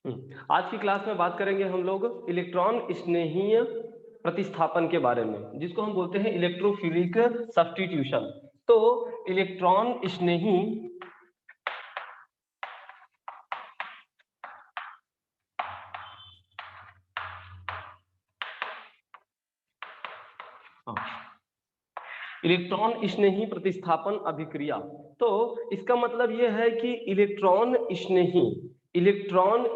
आज की क्लास में बात करेंगे हम लोग इलेक्ट्रॉन स्नेहीय प्रतिस्थापन के बारे में, जिसको हम बोलते हैं इलेक्ट्रोफिलिक सब्स्टिट्यूशन। तो इलेक्ट्रॉन स्नेही इलेक्ट्रॉन स्नेही प्रतिस्थापन अभिक्रिया। तो इसका मतलब यह है कि इलेक्ट्रॉन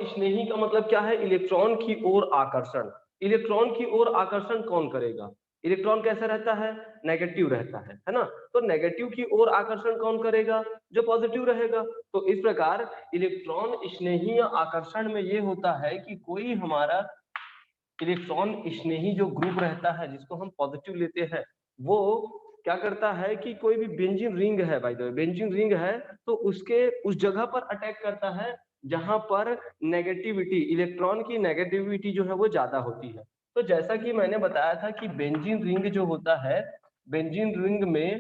स्नेही का मतलब क्या है? इलेक्ट्रॉन की ओर आकर्षण। इलेक्ट्रॉन की ओर आकर्षण कौन करेगा? इलेक्ट्रॉन कैसा रहता है? नेगेटिव रहता है ना। तो नेगेटिव की ओर आकर्षण कौन करेगा? जो पॉजिटिव रहेगा। तो इस प्रकार इलेक्ट्रॉन स्नेही आकर्षण में ये होता है कि कोई हमारा इलेक्ट्रॉन स्नेही जो ग्रुप रहता है, जिसको हम पॉजिटिव लेते हैं, वो क्या करता है कि कोई भी बेंजीन रिंग है, by the way benzene ring है, तो उसके उस जगह पर अटैक करता है जहां पर नेगेटिविटी, इलेक्ट्रॉन की नेगेटिविटी जो है वो ज्यादा होती है। तो जैसा कि मैंने बताया था कि बेंजीन रिंग जो होता है, बेंजीन रिंग में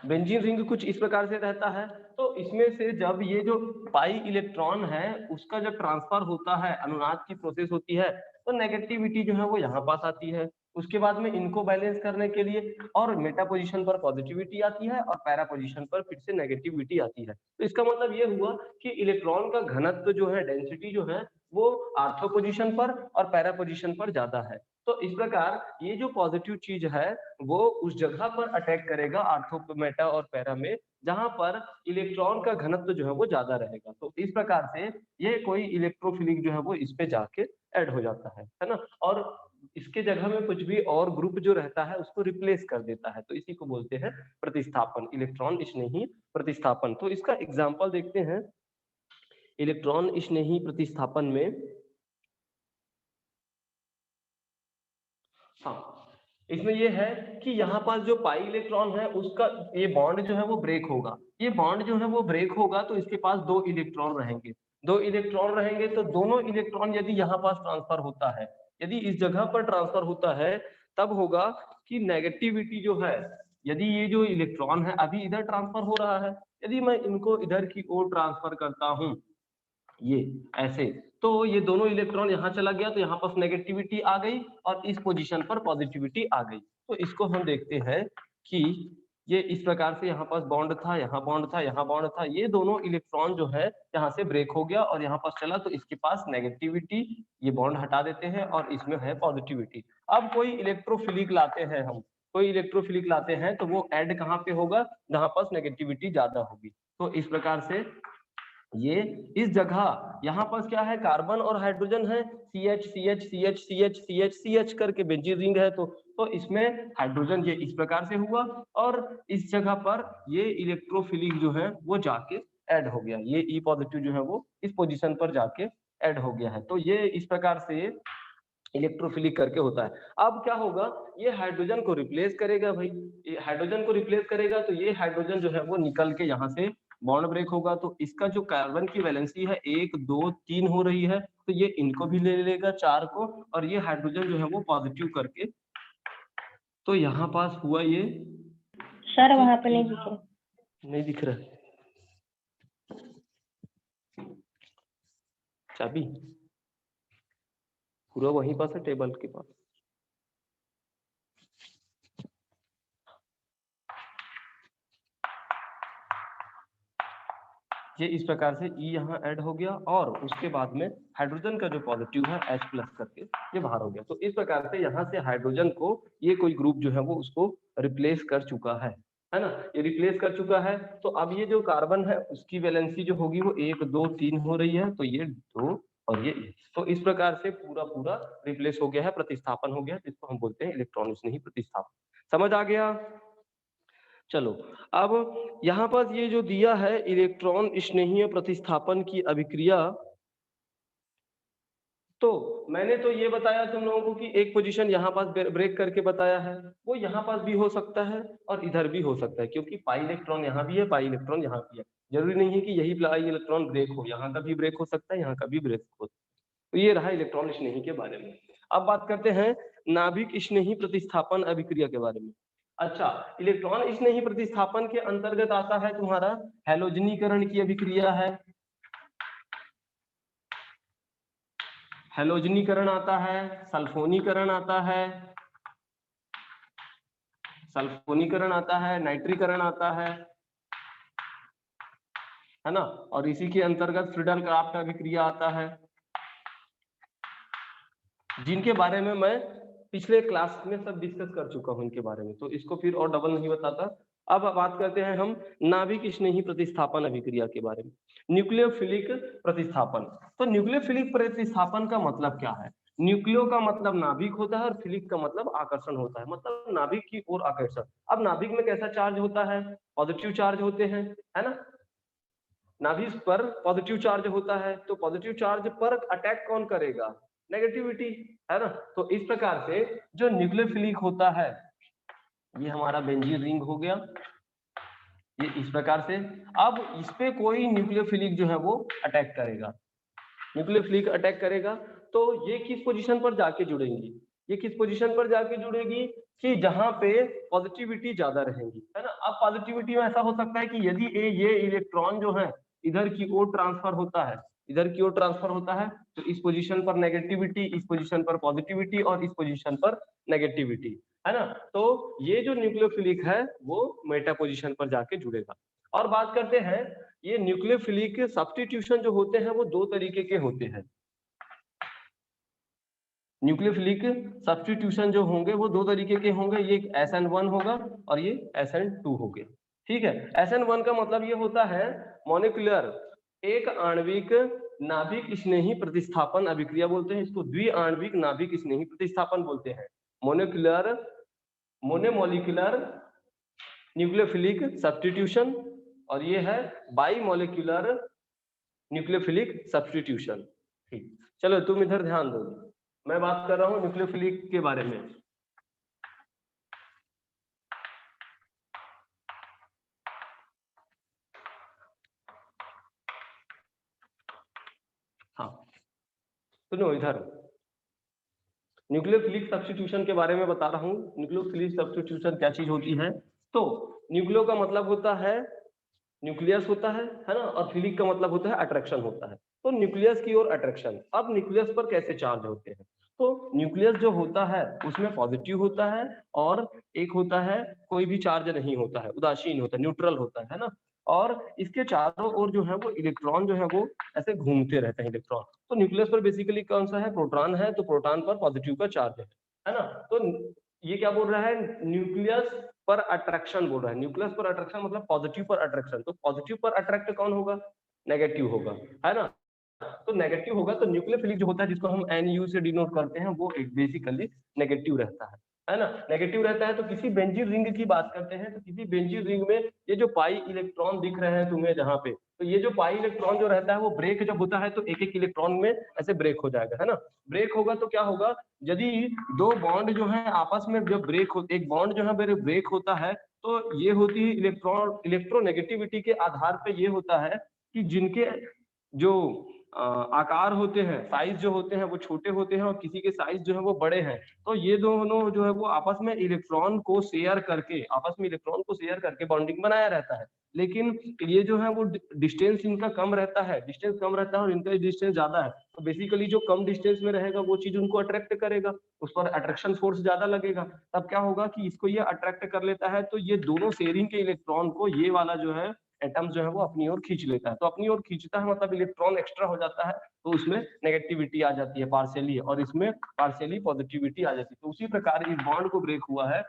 बेंजीन रिंग कुछ इस प्रकार से रहता है। तो इसमें से जब ये जो पाई इलेक्ट्रॉन है उसका जब ट्रांसफर होता है, अनुनाद की प्रोसेस होती है, तो नेगेटिविटी जो है वो यहाँ पास आती है। उसके बाद में इनको बैलेंस करने के लिए और मेटा पोजीशन पर पॉजिटिविटी आती है और पैरा पोजीशन पर फिर से नेगेटिविटी आती है। तो इसका मतलब ये हुआ कि इलेक्ट्रॉन का घनत्व जो है, डेंसिटी जो है, वो आर्थो पोजीशन पर और पैरा पोजीशन पर ज्यादा है। तो इस प्रकार ये जो पॉजिटिव चीज है वो उस जगह पर अटैक करेगा आर्थो, मेटा और पैरा में, जहां पर इलेक्ट्रॉन का घनत्व जो है वो ज्यादा रहेगा। तो इस प्रकार से ये कोई इलेक्ट्रोफिलिक जो है वो इस पे जाके ऐड हो जाता है ना। और इसके जगह में कुछ भी और ग्रुप जो रहता है उसको रिप्लेस कर देता है। तो इसी को बोलते हैं प्रतिस्थापन, इलेक्ट्रॉन स्नेही प्रतिस्थापन। तो इसका एग्जाम्पल देखते हैं इलेक्ट्रॉन स्नेही प्रतिस्थापन में। हाँ, इसमें ये है कि यहाँ पास जो पाई इलेक्ट्रॉन है उसका ये बॉन्ड जो है वो ब्रेक होगा। ये बॉन्ड जो है वो ब्रेक होगा तो इसके पास दो इलेक्ट्रॉन रहेंगे। दो इलेक्ट्रॉन रहेंगे तो दोनों इलेक्ट्रॉन यदि यहाँ पास ट्रांसफर होता है, यदि इस जगह पर ट्रांसफर होता है, तब होगा कि नेगेटिविटी जो है, यदि ये जो इलेक्ट्रॉन है अभी इधर ट्रांसफर हो रहा है, यदि मैं इनको इधर की ओर ट्रांसफर करता हूँ ये ऐसे, तो ये दोनों इलेक्ट्रॉन यहाँ चला गया तो यहाँ पर नेगेटिविटी आ गई और इस पोजीशन पर पॉजिटिविटी आ गई। तो इसको हम देखते हैं कि ये इस प्रकार से यहाँ पास बॉन्ड था, यहाँ बॉन्ड था, यहाँ बॉन्ड था, ये दोनों इलेक्ट्रॉन जो है यहाँ से ब्रेक हो गया और यहाँ पास चला, तो इसके पास नेगेटिविटी, ये बॉन्ड हटा देते हैं और इसमें है पॉजिटिविटी। अब कोई इलेक्ट्रोफिलिक लाते हैं हम, कोई इलेक्ट्रोफिलिक लाते हैं तो वो ऐड कहाँ पे होगा? जहाँ पास नेगेटिविटी ज्यादा होगी। तो इस प्रकार से ये इस जगह यहाँ पर क्या है? कार्बन और हाइड्रोजन है, CH CH CH CH CH CH करके बेंजीन रिंग है। तो इसमें हाइड्रोजन ये इस प्रकार से हुआ और इस जगह पर ये इलेक्ट्रोफिलिक जो है वो जाके ऐड हो गया। ये E पॉजिटिव जो है वो इस पोजीशन पर जाके ऐड हो गया है। तो ये इस प्रकार से इलेक्ट्रोफिलिक करके होता है। अब क्या होगा? ये हाइड्रोजन को रिप्लेस करेगा भाई, ये हाइड्रोजन को रिप्लेस करेगा तो ये हाइड्रोजन जो है वो निकल के यहाँ से बॉन्ड ब्रेक होगा। तो इसका जो कार्बन की वैलेंसी है 1 2 3 हो रही है, तो ये इनको भी ले लेगा 4 को, और ये हाइड्रोजन जो है वो पॉजिटिव करके, तो यहाँ पास हुआ ये सर वहां पे नहीं दिख रहा, नहीं दिख रहा चाबी पूरा वहीं पास है, टेबल के पास। ये इस प्रकार से E यहाँ ऐड हो गया और उसके बाद में हाइड्रोजन का जो पॉजिटिव है H प्लस करके ये बाहर हो गया। तो इस प्रकार से यहाँ से हाइड्रोजन को ये कोई ग्रुप जो है वो उसको रिप्लेस कर चुका है ना, ये रिप्लेस कर चुका है। तो अब ये जो कार्बन है उसकी वैलेंसी जो होगी वो 1 2 3 हो रही है, तो ये 2 और ये 1। तो इस प्रकार से पूरा पूरा रिप्लेस हो गया है, प्रतिस्थापन हो गया, जिसको हम बोलते हैं इलेक्ट्रॉन स्नेही प्रतिस्थापन। समझ आ गया? चलो, अब यहाँ पर ये जो दिया है इलेक्ट्रॉन स्नेहीय प्रतिस्थापन की अभिक्रिया, तो मैंने तो ये बताया तुम लोगों को कि एक पोजीशन यहाँ पास ब्रेक करके बताया है, वो यहाँ पास भी हो सकता है और इधर भी हो सकता है, क्योंकि पाई इलेक्ट्रॉन यहाँ भी है, पाई इलेक्ट्रॉन यहाँ भी है। जरूरी नहीं है कि यही पाई इलेक्ट्रॉन ब्रेक हो, यहाँ का भी ब्रेक हो सकता है, यहाँ का भी ब्रेक हो सकता है। तो ये रहा इलेक्ट्रॉन स्नेही के बारे में। अब बात करते हैं नाभिक स्नेही प्रतिस्थापन अभिक्रिया के बारे में। अच्छा, इलेक्ट्रॉन स्नेही प्रतिस्थापन के अंतर्गत आता है तुम्हारा हैलोजनीकरण की अभिक्रिया है, हेलोजनीकरण आता है, सल्फोनीकरण आता है, नाइट्रीकरण आता है ना। और इसी के अंतर्गत फ्रीडल क्राफ्ट अभिक्रिया आता है, जिनके बारे में मैं पिछले क्लास में सब डिस्कस कर चुका हूं इनके बारे में, तो इसको फिर और डबल नहीं बताता। अब बात करते हैं हम नाभिक स्नेही प्रतिस्थापन अभिक्रिया के बारे में, न्यूक्लियोफिलिक प्रतिस्थापन। तो न्यूक्लियोफिलिक प्रतिस्थापन का मतलब क्या है? न्यूक्लियो का मतलब नाभिक होता है और फिलिक का मतलब आकर्षण होता है, मतलब नाभिक की ओर आकर्षण। अब नाभिक में कैसा चार्ज होता है? पॉजिटिव चार्ज होते हैं, है ना। नाभिक पर पॉजिटिव चार्ज होता है, तो पॉजिटिव चार्ज पर अटैक कौन करेगा? नेगेटिविटी, है ना। तो इस प्रकार से जो न्यूक्लियोफिलिक होता है, ये हमारा बेंजीन रिंग हो गया, ये इस प्रकार से। अब इस पे कोई न्यूक्लियोफिलिक जो है वो अटैक करेगा, न्यूक्लियोफिलिक अटैक करेगा, तो ये किस पोजीशन पर जाके जुड़ेंगी? ये किस पोजीशन पर जाके जुड़ेगी कि जहां पे पॉजिटिविटी ज्यादा रहेंगी, है ना। अब पॉजिटिविटी में ऐसा हो सकता है कि यदि ये इलेक्ट्रॉन जो है इधर की ओर ट्रांसफर होता है, इधर की ओर ट्रांसफर होता है, तो इस पोजीशन पर नेगेटिविटी, इस पोजीशन पर पॉजिटिविटी और इस पोजीशन पर नेगेटिविटी, है ना। तो ये जो न्यूक्लियोफिलिक है वो मेटा पोजीशन पर जाके जुड़ेगा। और बात करते हैं, ये न्यूक्लियोफिलिक सब्स्टिट्यूशन जो होते हैं वो दो तरीके के होते हैं। न्यूक्लियोफिलिक सब्स्टिट्यूशन जो होंगे वो दो तरीके के होंगे, ये SN1 होगा और ये SN2 हो गया, ठीक है। SN1 का मतलब ये होता है मॉलिक्यूलर, एक आणविक नाभिक स्नेही प्रतिस्थापन अभिक्रिया बोलते हैं इसको, द्विआण्विक नाभिक स्नेही प्रतिस्थापन बोलते हैं। मोनोमोलिकुलर न्यूक्लियोफिलिक सब्स्टिट्यूशन, और ये है बाईमोलिकुलर न्यूक्लियोफिलिक सब्स्टिट्यूशन। ठीक, चलो तुम इधर ध्यान दो, मैं बात कर रहा हूं न्यूक्लियोफिलिक के बारे में। हाँ सुनो इधर, न्यूक्लियोफिलिक सब्स्टिट्यूशन के बारे में बता रहा हूँ। न्यूक्लियोफिलिक सब्स्टिट्यूशन क्या चीज होती है? तो न्यूक्लियो का मतलब होता है न्यूक्लियस होता है ना, और फिलिक का मतलब होता है अट्रैक्शन होता है। तो न्यूक्लियस की ओर अट्रैक्शन। अब न्यूक्लियस पर कैसे चार्ज होते हैं? तो न्यूक्लियस जो होता है उसमें पॉजिटिव होता है, और एक होता है कोई भी चार्ज नहीं होता है, उदासीन होता है, न्यूट्रल होता है ना। और इसके चारों ओर जो है वो इलेक्ट्रॉन जो है वो ऐसे घूमते रहते हैं इलेक्ट्रॉन। तो न्यूक्लियस पर बेसिकली कौन सा है? प्रोटॉन है, तो प्रोटॉन पर पॉजिटिव का चार्ज है ना। तो ये क्या बोल रहा है? न्यूक्लियस पर अट्रैक्शन बोल रहा है। न्यूक्लियस पर अट्रैक्शन मतलब पॉजिटिव पर अट्रैक्शन, तो पॉजिटिव पर अट्रैक्ट कौन होगा? नेगेटिव होगा, है ना। तो नेगेटिव होगा, तो न्यूक्लियोफिलिक जो होता है जिसको हम NU से डिनोट करते हैं वो बेसिकली नेगेटिव रहता है ना। नेगेटिव रहता है। तो किसी बेंजीन रिंग की बात करते हैं, तो किसी बेंजीन रिंग में ये जो पाई इलेक्ट्रॉन दिख रहे हैं तुम्हें जहां पे, तो ये जो पाई इलेक्ट्रॉन जो रहता है वो ब्रेक जब होता है तो एक एक इलेक्ट्रॉन में ऐसे ब्रेक हो जाएगा, है ना। ब्रेक होगा तो क्या होगा? यदि दो बॉन्ड जो है आपस में जब ब्रेक हो, एक बॉन्ड जो है ब्रेक होता है, तो ये होती है इलेक्ट्रोनेगेटिविटी के आधार पे ये होता है कि जिनके जो आकार होते हैं, साइज जो होते हैं वो छोटे होते हैं और किसी के साइज जो है वो बड़े हैं, तो ये दोनों जो है वो आपस में इलेक्ट्रॉन को शेयर करके बॉन्डिंग बनाया रहता है। लेकिन ये जो है वो डिस्टेंस इनका कम रहता है, और इनका डिस्टेंस ज्यादा है, तो बेसिकली जो कम डिस्टेंस में रहेगा वो चीज उनको अट्रैक्ट करेगा, उस पर अट्रैक्शन फोर्स ज्यादा लगेगा। तब क्या होगा कि इसको ये अट्रैक्ट कर लेता है, तो ये दोनों शेयरिंग के इलेक्ट्रॉन को ये वाला जो है एटम जो है वो अपनी ओर खींच लेता है। तो अपनी ओर खींचता है मतलब इलेक्ट्रॉन एक्स्ट्रा हो जाता है, तो उसमें नेगेटिविटी आ जाती है पार्शियली, और इसमें पार्शियली पॉजिटिविटी आ जाती है। तो उसी प्रकार इस बॉन्ड को ब्रेक हुआ है,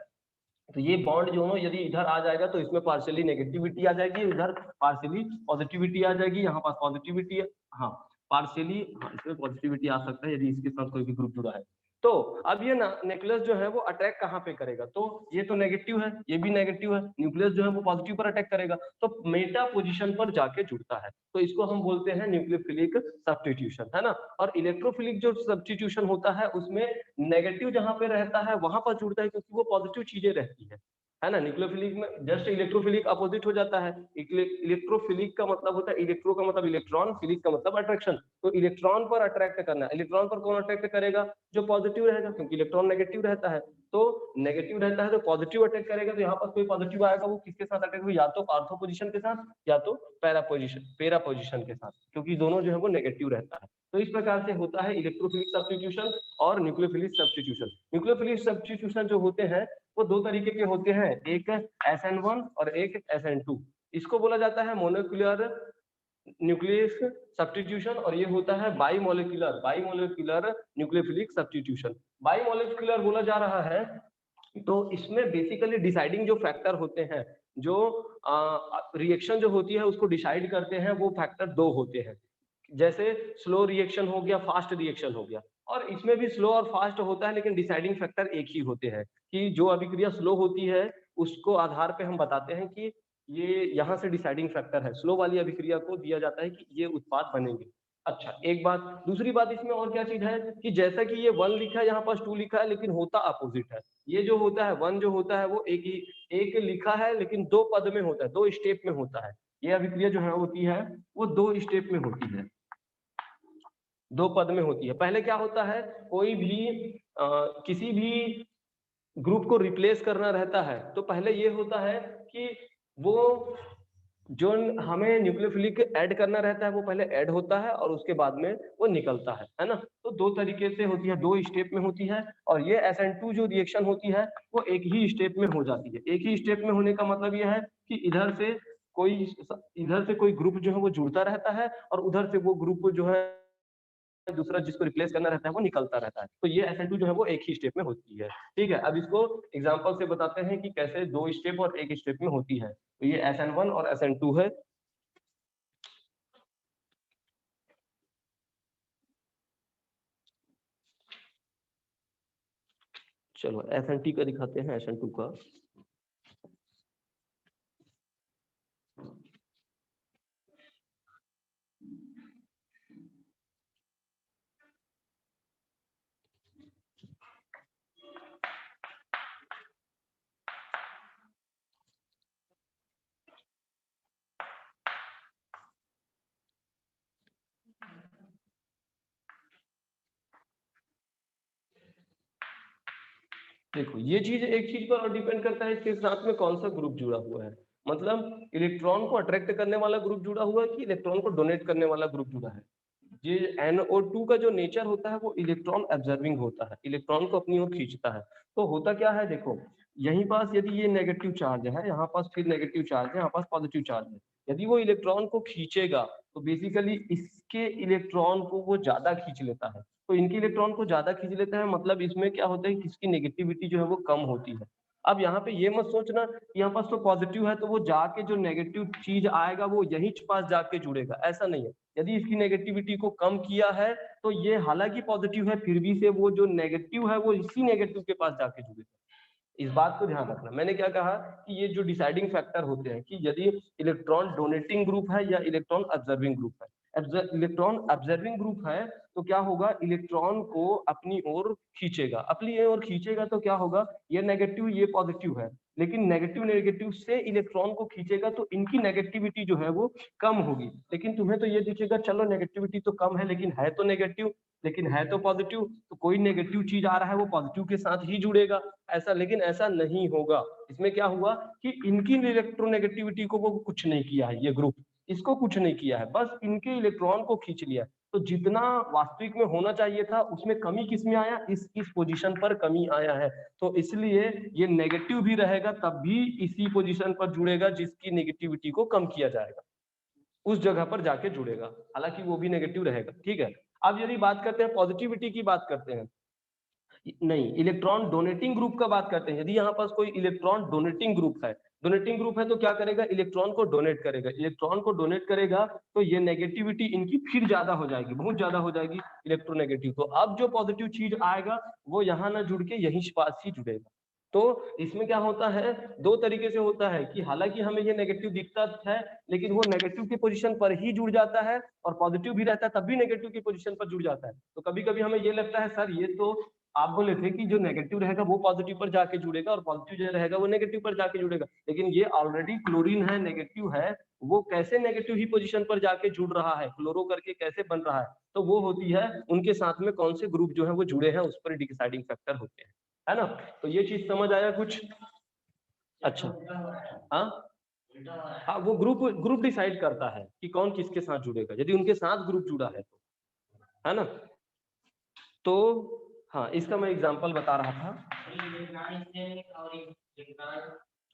तो ये बॉन्ड जो है यदि इधर आ जाएगा तो इसमें पार्शियली नेगेटिविटी आ जाएगी, इधर पार्शियली पॉजिटिविटी आ जाएगी, यहाँ पास पॉजिटिविटी, हाँ पार्शियली, हाँ इसमें पॉजिटिविटी आ सकता है यदि इसके साथ कोई भी ग्रुप जुड़ा है। तो अब ये न्यूक्लियस जो है वो अटैक कहाँ पे करेगा? तो ये तो नेगेटिव है, ये भी नेगेटिव है, न्यूक्लियस जो है वो पॉजिटिव पर अटैक करेगा, तो मेटा पोजीशन पर जाके जुड़ता है, तो इसको हम बोलते हैं न्यूक्लियोफिलिक सब्स्टिट्यूशन, है ना। और इलेक्ट्रोफिलिक जो सब्स्टिट्यूशन होता है उसमें नेगेटिव जहां पे रहता है वहां पर जुड़ता है, क्योंकि वो पॉजिटिव चीजें रहती है ना। न्यूक्लियोफिलिक में जस्ट इलेक्ट्रोफिलिक अपोजिट हो जाता है। इलेक्ट्रोफिलिक का मतलब होता है, इलेक्ट्रो का मतलब इलेक्ट्रॉन, फिलिक का मतलब अट्रैक्शन, तो इलेक्ट्रॉन पर अट्रैक्ट करना। इलेक्ट्रॉन पर कौन अट्रैक्ट करेगा? जो पॉजिटिव रहेगा, क्योंकि इलेक्ट्रॉन नेगेटिव रहता है। तो नेगेटिव रहता है तो पॉजिटिव अटैक करेगा, तो यहाँ पर कोई पॉजिटिव आएगा वो किसके साथ अटैक होगा, या तो ऑर्थो पोजीशन के साथ या तो पैरा पोजीशन के साथ, क्योंकि दोनों जो है वो नेगेटिव रहता है। तो इस प्रकार से होता है इलेक्ट्रोफिलिक सब्स्टिट्यूशन और न्यूक्लियोफिलिक सब्स्टिट्यूशन। न्यूक्लियोफिलिक सब्स्टिट्यूशन जो होते हैं वो दो तरीके के होते हैं, एक SN1 और एक SN2। इसको बोला जाता है मोनोक्यूलर न्यूक्लियस सब्स्टिट्यूशन और ये होता है बाइमोलिकुलर न्यूक्लियोफिलिक सब्स्टिट्यूशन। बाइमोलिकुलर बोला जा रहा है तो इसमें बेसिकली डिसाइडिंग जो फैक्टर होते हैं, जो रिएक्शन जो होती है उसको डिसाइड करते हैं, वो फैक्टर दो होते हैं। जैसे स्लो रिएक्शन हो गया, फास्ट रिएक्शन हो गया, और इसमें भी स्लो और फास्ट होता है लेकिन डिसाइडिंग फैक्टर एक ही होते हैं कि जो अभिक्रिया स्लो होती है उसको आधार पे हम बताते हैं कि ये यहाँ से डिसाइडिंग फैक्टर है, स्लो वाली अभिक्रिया को दिया जाता है कि ये उत्पाद बनेंगे। अच्छा, एक बात। दूसरी बात इसमें और क्या चीज है कि जैसा कि ये 1 लिखा है, यहाँ पास 2 लिखा है, लेकिन होता अपोजिट है। ये जो होता है 1 जो होता है वो एक लिखा है लेकिन 2 पद में होता है, 2 स्टेप में होता है। ये अभिक्रिया जो है होती है वो 2 स्टेप में होती है, 2 पद में होती है। पहले क्या होता है, कोई भी किसी भी ग्रुप को रिप्लेस करना रहता है तो पहले ये होता है कि वो जो हमें न्यूक्लियोफिलिक ऐड करना रहता है वो पहले ऐड होता है और उसके बाद में वो निकलता है ना। तो 2 तरीके से होती है, 2 स्टेप में होती है। और ये SN2 जो रिएक्शन होती है वो एक ही स्टेप में हो जाती है। एक ही स्टेप में होने का मतलब ये है कि इधर से कोई ग्रुप जो है वो जुड़ता रहता है और उधर से वो ग्रुप जो है दूसरा जिसको रिप्लेस करना रहता है वो निकलता रहता है। तो ये SN2 जो है वो एक ही स्टेप में होती है। ठीक है, अब इसको एग्जांपल से बताते हैं कि कैसे 2 स्टेप और 1 स्टेप में होती है। तो ये SN1 और SN2 है। चलो SN2 का दिखाते हैं, SN2 का। देखो ये चीज एक चीज पर और डिपेंड करता है, इसके साथ में कौन सा ग्रुप जुड़ा हुआ है। मतलब इलेक्ट्रॉन को अट्रैक्ट करने वाला ग्रुप जुड़ा हुआ है कि इलेक्ट्रॉन को डोनेट करने वाला ग्रुप जुड़ा है। ये NO2 का जो नेचर होता है वो इलेक्ट्रॉन ऑब्जर्विंग होता है, इलेक्ट्रॉन को अपनी ओर खींचता है। तो होता क्या है, देखो यहीं पास यदि ये नेगेटिव चार्ज है, यहाँ पास फिर नेगेटिव चार्ज है, यहाँ पास पॉजिटिव चार्ज है, यदि वो इलेक्ट्रॉन को खींचेगा तो बेसिकली इसके इलेक्ट्रॉन को वो ज्यादा खींच लेता है। तो इनके इलेक्ट्रॉन को ज्यादा खींच लेता है, मतलब इसमें क्या होता है कि इसकी नेगेटिविटी जो है वो कम होती है। अब यहाँ पे ये मत सोचना कि यहाँ पास तो पॉजिटिव है तो वो जाके जो नेगेटिव चीज आएगा वो यहीं पास जाके जुड़ेगा, ऐसा नहीं है। यदि इसकी नेगेटिविटी को कम किया है तो ये हालांकि पॉजिटिव है फिर भी से वो जो नेगेटिव है वो इसी नेगेटिव के पास जाके जुड़ेगा। इस बात को ध्यान रखना। मैंने क्या कहा कि ये जो डिसाइडिंग फैक्टर होते हैं कि यदि इलेक्ट्रॉन डोनेटिंग ग्रुप है या इलेक्ट्रॉन ऑब्जर्विंग ग्रुप है। इलेक्ट्रॉन ऑब्जर्विंग ग्रुप है तो क्या होगा, इलेक्ट्रॉन को अपनी ओर खींचेगा, अपनी ओर खींचेगा तो क्या होगा, ये नेगेटिव ये पॉजिटिव है, लेकिन नेगेटिव नेगेटिव से इलेक्ट्रॉन को खींचेगा तो इनकी नेगेटिविटी जो है वो कम होगी। लेकिन तुम्हें तो ये दिखेगा चलो नेगेटिविटी तो कम है लेकिन है तो नेगेटिव, लेकिन है तो पॉजिटिव, तो कोई नेगेटिव चीज आ रहा है वो पॉजिटिव के साथ ही जुड़ेगा, ऐसा। लेकिन ऐसा नहीं होगा। इसमें क्या हुआ कि इनकी इलेक्ट्रोनेगेटिविटी को वो कुछ नहीं किया है, ये ग्रुप इसको कुछ नहीं किया है, बस इनके इलेक्ट्रॉन को खींच लिया। तो जितना वास्तविक में होना चाहिए था उसमें कमी किस में आया, इस पोजीशन पर कमी आया है। तो इसलिए ये नेगेटिव भी रहेगा तब भी इसी पोजीशन पर जुड़ेगा जिसकी नेगेटिविटी को कम किया जाएगा, उस जगह पर जाके जुड़ेगा, हालांकि वो भी नेगेटिव रहेगा। ठीक है, अब यदि बात करते हैं पॉजिटिविटी की, बात करते हैं नहीं, इलेक्ट्रॉन डोनेटिंग ग्रुप का बात करते हैं। यदि यहाँ पास कोई इलेक्ट्रॉन डोनेटिंग ग्रुप है, डोनेटिंग ग्रुप है तो क्या करेगा, इलेक्ट्रॉन को डोनेट करेगा। इलेक्ट्रॉन को डोनेट करेगा तो ये नेगेटिविटी इनकी फिर ज्यादा हो जाएगी, बहुत ज्यादा हो जाएगी इलेक्ट्रोनेगेटिव। तो अब जो पॉजिटिव चीज आएगा वो यहाँ ना जुड़ के यहीं पास ही जुड़ेगा। तो इसमें क्या होता है, दो तरीके से होता है कि हालांकि हमें ये नेगेटिव दिखता है लेकिन वो नेगेटिव की पोजीशन पर ही जुड़ जाता है, और पॉजिटिव भी रहता है तब भी नेगेटिव की पोजीशन पर जुड़ जाता है। तो कभी कभी हमें ये लगता है सर ये तो आप बोले थे कि जो नेगेटिव रहेगा वो पॉजिटिव पर जाके जुड़ेगा और पॉजिटिव जो रहेगा वो नेगेटिव पर जाके जुड़ेगा, लेकिन ये ऑलरेडी क्लोरीन है, नेगेटिव है, वो कैसे नेगेटिव ही पोजीशन पर जाके जुड़ रहा है, क्लोरो करके कैसे बन रहा है। तो वो होती है उनके साथ में कौन से ग्रुप जो है वो जुड़े हैं, उस पर डिसाइडिंग फैक्टर होते हैं। है ना। तो ये चीज समझ आया कुछ? अच्छा, हाँ हाँ, वो ग्रुप डिसाइड करता है कि कौन किसके साथ जुड़ेगा, यदि उनके साथ ग्रुप जुड़ा है तो, है ना। तो हाँ, इसका मैं एग्जांपल बता रहा था।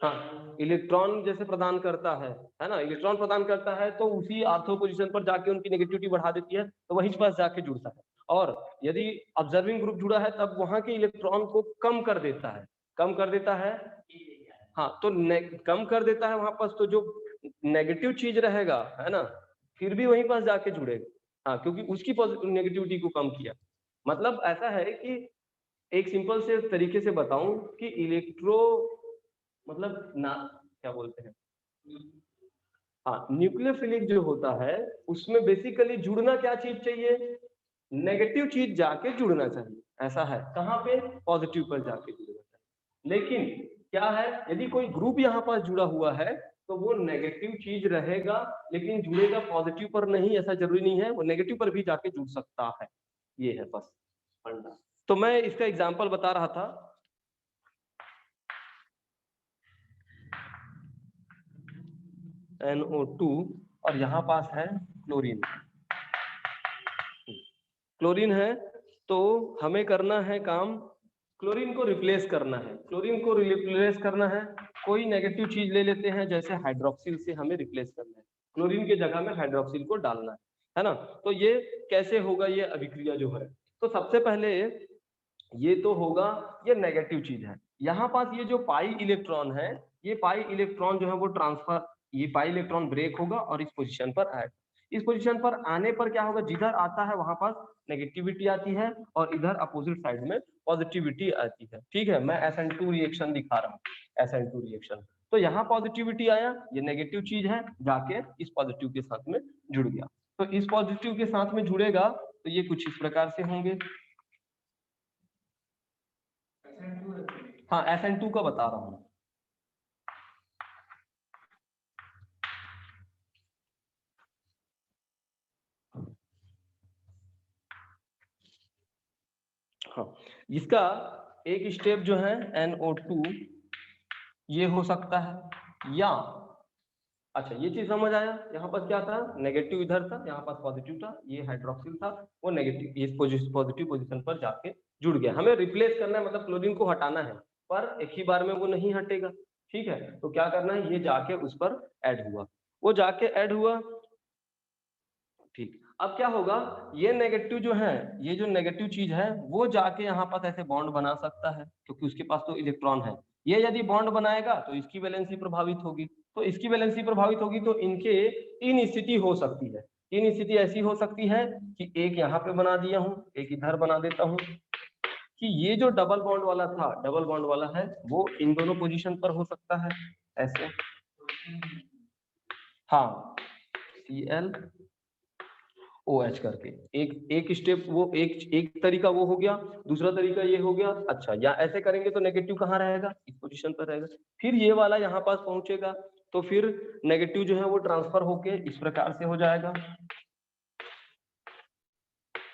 हाँ, इलेक्ट्रॉन जैसे प्रदान करता है ना, इलेक्ट्रॉन प्रदान करता है तो उसी ऑर्थो पोजीशन पर जाके उनकी नेगेटिविटी बढ़ा देती है, तो वहीं पास जाके जुड़ता है। और यदि ऑब्जर्विंग ग्रुप जुड़ा है तब वहां के इलेक्ट्रॉन को कम कर देता है, कम कर देता है। हाँ, तो कम कर देता है वहां पास, तो जो नेगेटिव चीज रहेगा, है ना, फिर भी वहीं पास जाके जुड़ेगा। हाँ, क्योंकि उसकी नेगेटिविटी को कम किया। मतलब ऐसा है कि एक सिंपल से तरीके से बताऊं कि इलेक्ट्रो मतलब ना, क्या बोलते हैं, हाँ, न्यूक्लियोफिलिक जो होता है उसमें बेसिकली जुड़ना क्या चीज चाहिए, नेगेटिव चीज जाके जुड़ना चाहिए। ऐसा है, कहाँ पे, पॉजिटिव पर जाके जुड़ना चाहिए। लेकिन क्या है, यदि कोई ग्रुप यहाँ पास जुड़ा हुआ है तो वो नेगेटिव चीज रहेगा, लेकिन जुड़ेगा पॉजिटिव पर नहीं, ऐसा जरूरी नहीं है, वो नेगेटिव पर भी जाके जुड़ सकता है। ये है बस फंडा। तो मैं इसका एग्जांपल बता रहा था। NO2 और यहाँ पास है क्लोरीन। क्लोरीन है तो हमें करना है काम, क्लोरीन को रिप्लेस करना है। क्लोरीन को रिप्लेस करना है, कोई नेगेटिव चीज ले लेते हैं, जैसे हाइड्रोक्सिल से हमें रिप्लेस करना है, क्लोरीन के जगह में हाइड्रोक्सिल को डालना है ना। तो ये कैसे होगा, ये अभिक्रिया जो है, तो सबसे पहले ये तो होगा, ये नेगेटिव चीज है। यहाँ पास ये जो पाई इलेक्ट्रॉन है, ये पाई इलेक्ट्रॉन जो है वो ट्रांसफर, ये पाई इलेक्ट्रॉन ब्रेक होगा और इस पोजीशन पर आएगा। इस पोजीशन पर आने पर क्या होगा, जिधर आता है वहां पास नेगेटिविटी आती है और इधर अपोजिट साइड में पॉजिटिविटी आती है। ठीक है, मैं SN2 रिएक्शन दिखा रहा हूँ, SN2 रिएक्शन। तो यहाँ पॉजिटिविटी आया, ये नेगेटिव चीज है, जाके इस पॉजिटिव के साथ में जुड़ गया। तो इस पॉजिटिव के साथ में जुड़ेगा तो ये कुछ इस प्रकार से होंगे। हाँ, SN2 का बता रहा हूँ। हाँ, इसका एक स्टेप जो है NO2 ये हो सकता है, या अच्छा ये चीज समझ आया, यहाँ पर क्या था, नेगेटिव इधर था, यहाँ पास पॉजिटिव था, ये हाइड्रोक्सिल था, वो नेगेटिव इस पॉजिटिव पोजीशन पर जाके जुड़ गया। हमें रिप्लेस करना है, मतलब क्लोरीन को हटाना है, पर एक ही बार में वो नहीं हटेगा। ठीक है, तो क्या करना है, ये जाके उस पर ऐड हुआ, वो जाके ऐड हुआ। ठीक, अब क्या होगा, ये नेगेटिव जो है, ये जो नेगेटिव चीज है वो जाके यहाँ पास ऐसे बॉन्ड बना सकता है, क्योंकि उसके पास तो इलेक्ट्रॉन है। ये यदि बॉन्ड बनाएगा तो इसकी वैलेंसी प्रभावित होगी, तो इसकी वैलेंसी प्रभावित होगी, तो इनके तीन स्थिति हो सकती है। तीन स्थिति ऐसी हो सकती है कि एक यहाँ पे बना दिया हूँ, एक इधर बना देता हूँ, कि ये जो डबल बॉन्ड वाला था, डबल बॉन्ड वाला है, वो इन दोनों पोजीशन पर हो सकता है ऐसे। हाँ, Cl OH करके एक स्टेप, वो एक तरीका वो हो गया, दूसरा तरीका ये हो गया। अच्छा, या ऐसे करेंगे तो नेगेटिव कहाँ रहेगा, इस पोजीशन पर रहेगा, फिर ये वाला यहाँ पास पहुंचेगा, तो फिर नेगेटिव जो है वो ट्रांसफर होके इस प्रकार से हो जाएगा,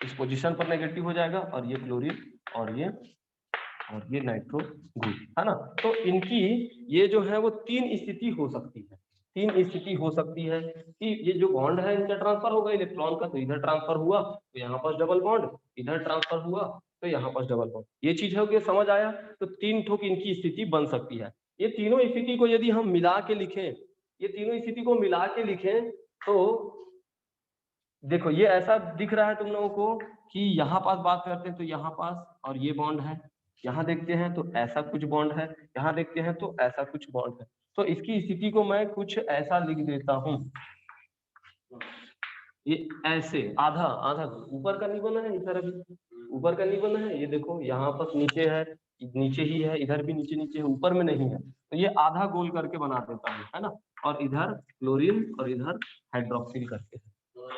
इस पोजीशन पर नेगेटिव हो जाएगा, और ये क्लोरीन और ये नाइट्रो ग्रुप, है ना। तो इनकी ये जो है वो तीन स्थिति हो सकती है, तीन स्थिति हो सकती है कि ये जो बॉन्ड है इनका ट्रांसफर होगा इलेक्ट्रॉन का, तो इधर ट्रांसफर हुआ तो यहाँ पास डबल बॉन्ड, इधर ट्रांसफर हुआ तो यहाँ पास डबल बॉन्ड। ये चीज है कि समझ आया, तो तीन ठोक इनकी स्थिति बन सकती है। ये तीनों स्थिति को यदि हम मिला के लिखें, ये तीनों स्थिति को मिला के लिखें, तो देखो ये ऐसा दिख रहा है तुम लोगों को कि यहाँ पास बात करते हैं तो यहाँ पास और ये बॉन्ड है, यहाँ देखते हैं तो ऐसा कुछ बॉन्ड है, यहाँ देखते हैं तो ऐसा कुछ बॉन्ड है। तो इसकी स्थिति को मैं कुछ ऐसा लिख देता हूँ, ये ऐसे आधा आधा ऊपर का नहीं बना है, इधर अभी ऊपर का नहीं बना है, ये देखो यहाँ पास नीचे है, नीचे ही है, इधर भी नीचे नीचे है, ऊपर में नहीं है, तो ये आधा गोल करके बना देता हूँ, है ना। और इधर क्लोरीन और इधर हाइड्रोक्सिल करके है।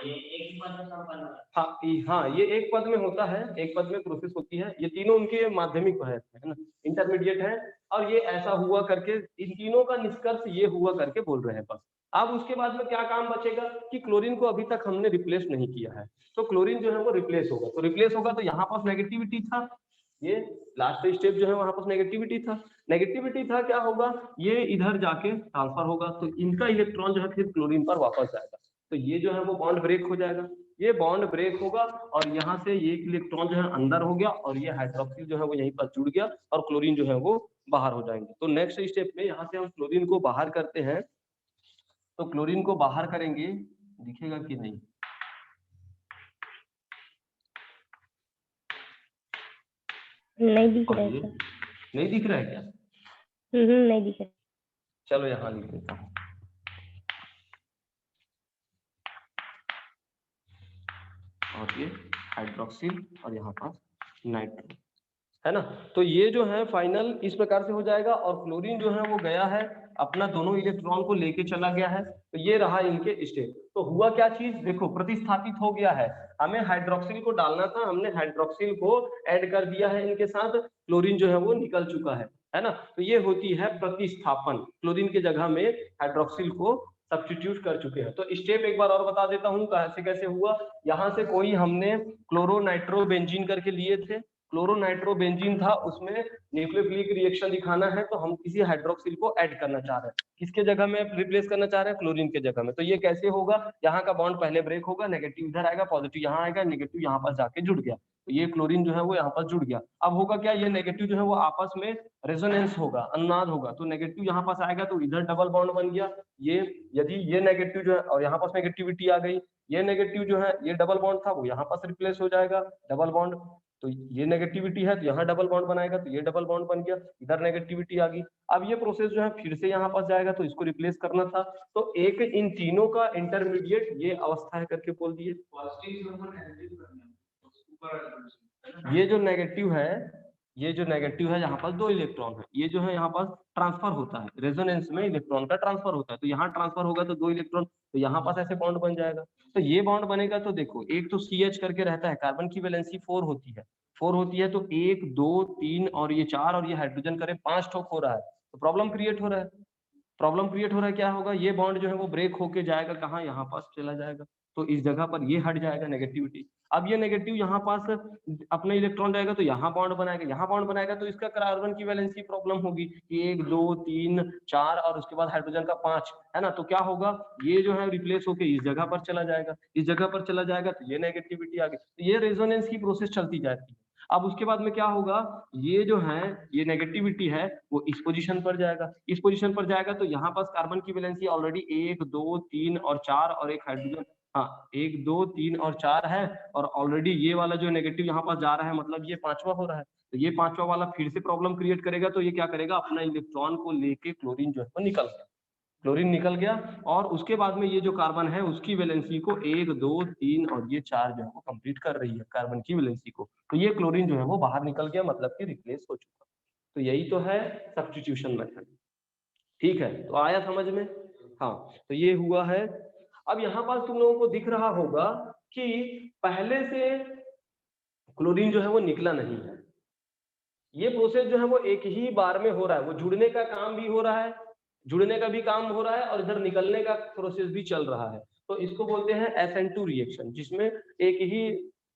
ये एक पद में हाँ, ये एक पद में होता है, एक पद में प्रोसेस होती है। ये तीनों उनके माध्यमिक है ना, इंटरमीडिएट है, और ये ऐसा हुआ करके, इन तीनों का निष्कर्ष ये हुआ करके बोल रहे हैं बस। अब उसके बाद में क्या काम बचेगा कि क्लोरीन को अभी तक हमने रिप्लेस नहीं किया है, तो क्लोरीन जो है वो रिप्लेस होगा, तो रिप्लेस होगा तो यहाँ पास नेगेटिविटी था, ये लास्ट स्टेप जो है वहां पर नेगेटिविटी था, क्या होगा, ये इधर जाके ट्रांसफर होगा, तो इनका इलेक्ट्रॉन जो है फिर क्लोरीन पर वापस जाएगा, तो ये जो है वो बॉन्ड ब्रेक हो जाएगा, ये बॉन्ड ब्रेक होगा और यहाँ से ये इलेक्ट्रॉन जो है अंदर हो गया और ये हाइड्रोक्सिल जो है वो यहीं पर जुड़ गया और क्लोरीन जो है वो बाहर हो जाएंगे। तो नेक्स्ट स्टेप में यहाँ से हम क्लोरीन को बाहर करते हैं, तो क्लोरीन को बाहर करेंगे, दिखेगा कि नहीं, नहीं दिख रहा है सर। नहीं दिख रहा है क्या? नहीं दिख रहा। चलो यहाँ लिख देता हूँ, और ये हाइड्रोक्सिल और यहाँ पास नाइट्रो, है ना। तो ये जो है फाइनल इस प्रकार से हो जाएगा और क्लोरीन जो है वो गया है अपना दोनों इलेक्ट्रॉन को लेके चला गया है, तो ये रहा इनके स्टेट। तो हुआ क्या चीज, देखो प्रतिस्थापित हो गया है, हमें हाइड्रोक्सिल को डालना था, हमने हाइड्रोक्सिल को ऐड कर दिया है इनके साथ, क्लोरीन जो है वो निकल चुका है ना। तो ये होती है प्रतिस्थापन, क्लोरीन की जगह में हाइड्रोक्सिल को सब्स्टिट्यूट कर चुके हैं। तो स्टेप एक बार और बता देता हूँ कैसे कैसे हुआ। यहाँ से कोई हमने क्लोरो नाइट्रो बेंजीन करके लिए थे, क्लोरो नाइट्रोबेंजीन था, उसमें न्यूक्लियोफिलिक रिएक्शन दिखाना है, तो हम किसी हाइड्रोक्सिल को ऐड करना चाह रहे हैं, किसके जगह में रिप्लेस करना चाह रहे हैं, क्लोरीन के जगह में। तो ये कैसे होगा, यहाँ का बॉन्ड पहले ब्रेक होगा, नेगेटिव इधर आएगा, पॉजिटिव यहाँ आएगा, नेगेटिव यहाँ पर जाके जुड़ गया, तो ये क्लोरीन जो है वो यहाँ पर जुड़ गया। अब होगा क्या, ये नेगेटिव जो है वो आपस में रेजोनेंस होगा, अनुनाद होगा, तो नेगेटिव यहाँ पास आएगा तो इधर डबल बॉन्ड बन गया, ये यदि ये नेगेटिव जो है और यहाँ पास नेगेटिविटी आ गई, ये नेगेटिव जो है ये डबल बॉन्ड था वो यहाँ पास रिप्लेस हो जाएगा डबल बॉन्ड, तो ये नेगेटिविटी है तो यहाँ डबल बॉन्ड बनाएगा, तो ये डबल बॉन्ड बन गया, इधर नेगेटिविटी आ गई। अब ये प्रोसेस जो है फिर से यहाँ पास जाएगा, तो इसको रिप्लेस करना था, तो एक इन तीनों का इंटरमीडिएट ये अवस्था है करके बोल दिए। ये जो नेगेटिव है, ये जो नेगेटिव है यहाँ पास दो इलेक्ट्रॉन है, ये जो है यहाँ पास ट्रांसफर होता है, रेजोनेंस में इलेक्ट्रॉन का ट्रांसफर होता है, तो यहाँ ट्रांसफर होगा तो दो इलेक्ट्रॉन, तो यहाँ पास ऐसे बॉन्ड बन जाएगा। तो ये बॉन्ड बनेगा तो देखो, एक तो CH करके रहता है, कार्बन की वैलेंसी 4 होती है, 4 होती है, तो 1 2 3 और ये 4 और ये हाइड्रोजन करे 5 ठोक हो रहा है, तो प्रॉब्लम क्रिएट हो रहा है, प्रॉब्लम क्रिएट हो रहा है, क्या होगा, ये बॉन्ड जो है वो ब्रेक होके जाएगा कहाँ, यहाँ पास चला जाएगा, तो इस जगह पर ये हट जाएगा नेगेटिविटी। अब ये नेगेटिव यहाँ पास अपना इलेक्ट्रॉन जाएगा तो यहाँ बॉन्ड बनाएगा, यहाँ बॉन्ड बनाएगा, तो इसका कार्बन की वैलेंसी प्रॉब्लम होगी कि 1 2 3 4 और उसके बाद हाइड्रोजन का 5, है ना। तो क्या होगा, ये जो है रिप्लेस होके इस जगह पर चला जाएगा, इस जगह पर चला जाएगा, तो ये नेगेटिविटी आ गई, तो ये रेजोनेंस की प्रोसेस चलती जाती है। अब उसके बाद में क्या होगा, ये जो है ये नेगेटिविटी है वो इस पोजीशन पर जाएगा, इस पोजीशन पर जाएगा, तो यहाँ पास कार्बन की वैलेंसी ऑलरेडी 1 2 3 और 4 और एक हाइड्रोजन, हाँ 1 2 3 और 4 है, और ऑलरेडी ये वाला जो नेगेटिव यहाँ पास जा रहा है, मतलब ये पांचवा हो रहा है, तो ये पांचवा वाला फिर से प्रॉब्लम क्रिएट करेगा, तो ये क्या करेगा, अपना इलेक्ट्रॉन को लेके क्लोरीन जो है वो निकल गया, क्लोरीन निकल गया, और उसके बाद में ये जो कार्बन है उसकी वैलेंसी को 1 2 3 और ये 4 जो है वो कंप्लीट कर रही है कार्बन की वैलेंसी को, तो ये क्लोरीन जो है वो बाहर निकल गया, मतलब कि रिप्लेस हो चुका। तो यही तो है सब्स्टिट्यूशन मेथड, ठीक है, तो आया समझ में। हाँ, तो ये हुआ है। अब यहाँ पास तुम लोगों को दिख रहा होगा कि पहले से क्लोरीन जो है वो निकला नहीं है, ये प्रोसेस जो है वो एक ही बार में हो रहा है, वो जुड़ने का काम भी हो रहा है, जुड़ने का भी काम हो रहा है और इधर निकलने का प्रोसेस भी चल रहा है, तो इसको बोलते हैं SN2 रिएक्शन, जिसमें एक ही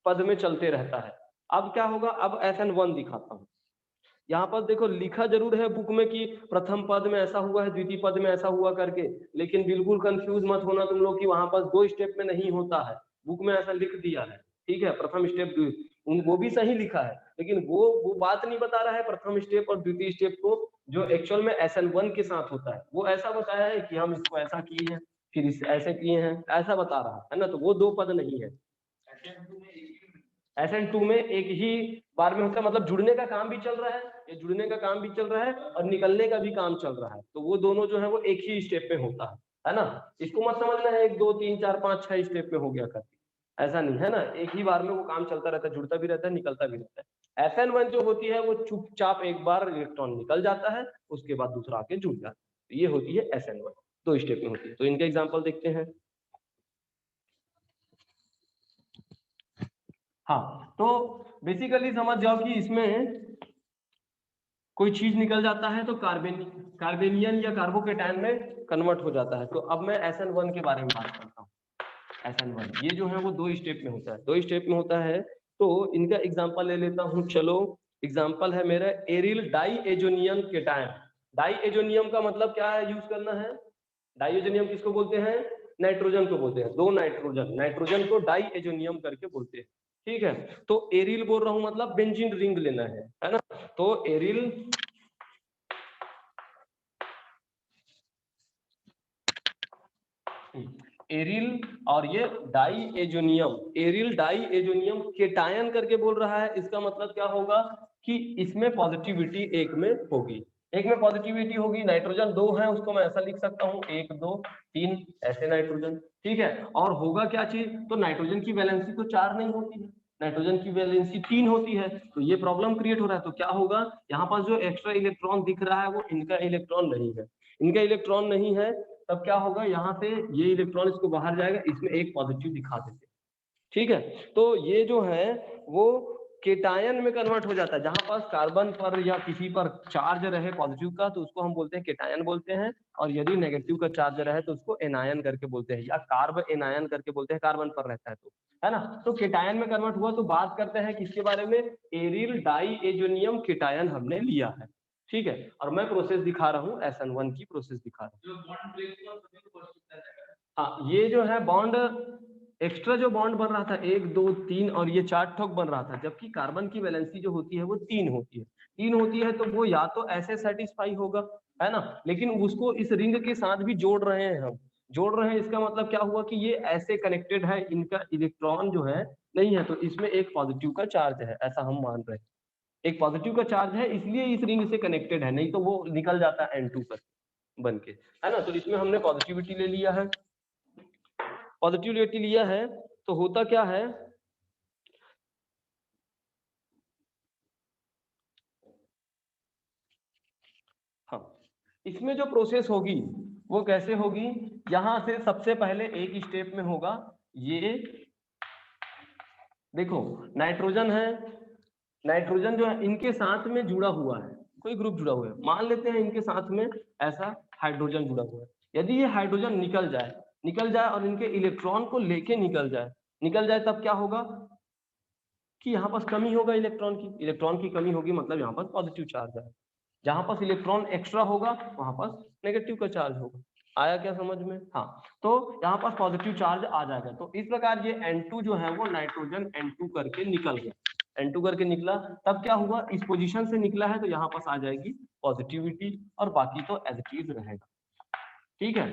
पद में चलते रहता है। अब क्या होगा, अब SN1 दिखाता हूँ, यहाँ पर देखो लिखा जरूर है बुक में कि प्रथम पद में ऐसा हुआ है, द्वितीय पद में ऐसा हुआ करके, लेकिन बिल्कुल कंफ्यूज मत होना तुम लोग कि वहां पर 2 स्टेप में नहीं होता है, बुक में ऐसा लिख दिया है, ठीक है, प्रथम स्टेप वो भी सही लिखा है, लेकिन वो बात नहीं बता रहा है प्रथम स्टेप और द्वितीय स्टेप को, जो एक्चुअल में SN1 के साथ होता है, वो ऐसा बताया है कि हम इसको ऐसा किए हैं फिर इस ऐसे किए हैं, ऐसा बता रहा है ना, तो वो 2 पद नहीं है। SN2 में एक ही बार में होता है, मतलब जुड़ने का काम भी चल रहा है, ये जुड़ने का काम भी चल रहा है और निकलने का भी काम चल रहा है, तो वो दोनों जो है वो एक ही स्टेप में होता है ना। इसको मत समझना है 1 2 3 4 5 6 स्टेप में हो गया करके, ऐसा नहीं है ना, एक ही बार में वो काम चलता रहता है, जुड़ता भी रहता है, निकलता भी रहता है। SN1 जो होती है वो चुपचाप एक बार इलेक्ट्रॉन निकल जाता है, उसके बाद दूसरा आके जुड़ जाता है, तो ये होती है SN1, 2 स्टेप में होती है। तो इनका एग्जाम्पल देखते हैं। हाँ, तो बेसिकली समझ जाओ कि इसमें कोई चीज निकल जाता है तो कार्बेनियन या कार्बोकेटायन में कन्वर्ट हो जाता है। तो अब मैं SN1 के बारे में बात करता हूँ। SN1 ये जो है वो 2 स्टेप में होता है, 2 स्टेप में होता है, तो इनका एग्जांपल ले लेता हूँ। चलो एग्जाम्पल है मेरा एरिल डाइएजोनियम केटायन। डाइएजोनियम का मतलब क्या है, यूज करना है। डाइएजोनियम किसको बोलते हैं, नाइट्रोजन को बोलते हैं, दो नाइट्रोजन, नाइट्रोजन को डाइएजोनियम करके बोलते हैं। ठीक है, तो एरिल बोल रहा हूं मतलब बेंजीन रिंग लेना है ना। तो एरिल एरिल और ये डाइएजोनियम, एरिल डाइएजोनियम केटायन करके बोल रहा है। इसका मतलब क्या होगा कि इसमें पॉजिटिविटी एक में होगी, एक में पॉजिटिविटी होगी। नाइट्रोजन दो है, उसको मैं ऐसा लिख सकता हूँ 1 2 3 ऐसे नाइट्रोजन। ठीक है, और होगा क्या चीज, तो नाइट्रोजन की वैलेंसी तो 4 नहीं होती है, नाइट्रोजन की वैलेंसी 3 होती है। तो ये प्रॉब्लम क्रिएट हो रहा है। तो क्या होगा, यहाँ पास जो एक्स्ट्रा इलेक्ट्रॉन दिख रहा है वो इनका इलेक्ट्रॉन नहीं है, इनका इलेक्ट्रॉन नहीं है। तब क्या होगा, यहाँ से ये इलेक्ट्रॉन इसको बाहर जाएगा, इसमें एक पॉजिटिव दिखा देते। ठीक है, तो ये जो है वो केटायन में कन्वर्ट हो जाता है। जहां पास कार्बन पर या किसी पर चार्ज रहे पॉजिटिव का तो उसको हम बोलते हैं केटायन बोलते हैं, और यदि नेगेटिव का चार्ज रहे तो उसको एनायन करके बोलते हैं, या कार्ब एनायन करके बोलते हैं, कार्बन पर रहता है तो, है ना। तो केटायन में कन्वर्ट हुआ तो बात करते हैं किसके बारे में, एरिल डाइएजोनियम केटायन हमने लिया है। ठीक है, और मैं प्रोसेस दिखा रहा हूँ, SN1 की प्रोसेस दिखा रहा हूँ। हाँ, ये जो है बॉन्ड एक्स्ट्रा जो बॉन्ड बन रहा था 1 2 3 और ये 4 ठोक बन रहा था, जबकि कार्बन की वैलेंसी जो होती है वो 3 होती है। 3 होती है तो वो या तो ऐसे सेटिस्फाई होगा, है ना, लेकिन उसको इस रिंग के साथ भी जोड़ रहे हैं हम, जोड़ रहे हैं। इसका मतलब क्या हुआ कि ये ऐसे कनेक्टेड है, इनका इलेक्ट्रॉन जो है नहीं है, तो इसमें एक पॉजिटिव का चार्ज है, ऐसा हम मान रहे हैं। एक पॉजिटिव का चार्ज है इसलिए इस रिंग से कनेक्टेड है, नहीं तो वो निकल जाता है N2 पर बन के, है ना। तो इसमें हमने पॉजिटिविटी ले लिया है, पॉजिटिविटी लिया है तो होता क्या है, हाँ, इसमें जो प्रोसेस होगी वो कैसे होगी, यहां से सबसे पहले एक स्टेप में होगा, ये देखो नाइट्रोजन है, नाइट्रोजन जो है इनके साथ में जुड़ा हुआ है, कोई ग्रुप जुड़ा हुआ है, मान लेते हैं इनके साथ में ऐसा हाइड्रोजन जुड़ा हुआ है। यदि ये हाइड्रोजन निकल जाए और इनके इलेक्ट्रॉन को लेके निकल जाए तब क्या होगा कि यहाँ पास कमी होगा इलेक्ट्रॉन की कमी होगी, मतलब यहाँ पास पॉजिटिव चार्ज है। जहां पास इलेक्ट्रॉन एक्स्ट्रा होगा वहां पास नेगेटिव का चार्ज होगा। आया क्या समझ में, हाँ, तो यहाँ पास पॉजिटिव चार्ज आ जाएगा। तो इस प्रकार ये N2 जो है वो नाइट्रोजन N2 करके निकल गया, N2 करके निकला, तब क्या हुआ, इस पोजीशन से निकला है तो यहाँ पास आ जाएगी पॉजिटिविटी, और बाकी तो एज इट इज रहेगा। ठीक है,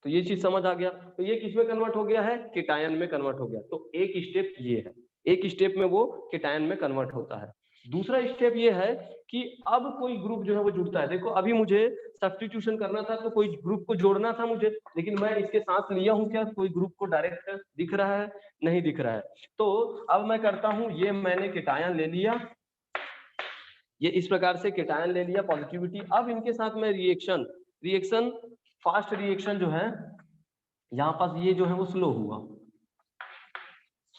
तो ये चीज समझ आ गया। तो ये किस में कन्वर्ट हो गया है, केटायन में कन्वर्ट हो गया। तो एक स्टेप ये है, एक स्टेप में वो केटायन में कन्वर्ट होता है। दूसरा स्टेप ये है कि अब कोई ग्रुप जो है वो जुड़ता है। देखो अभी मुझे सब्स्टिट्यूशन करना था तो कोई ग्रुप को जोड़ना था मुझे, लेकिन मैं इसके साथ लिया हूं क्या, कोई ग्रुप को डायरेक्ट दिख रहा है, नहीं दिख रहा है। तो अब मैं करता हूं, ये मैंने केटायन ले लिया, ये इस प्रकार से केटायन ले लिया, पॉजिटिविटी। अब इनके साथ में रिएक्शन फास्ट रिएक्शन जो है, यहाँ पास ये जो है वो स्लो हुआ,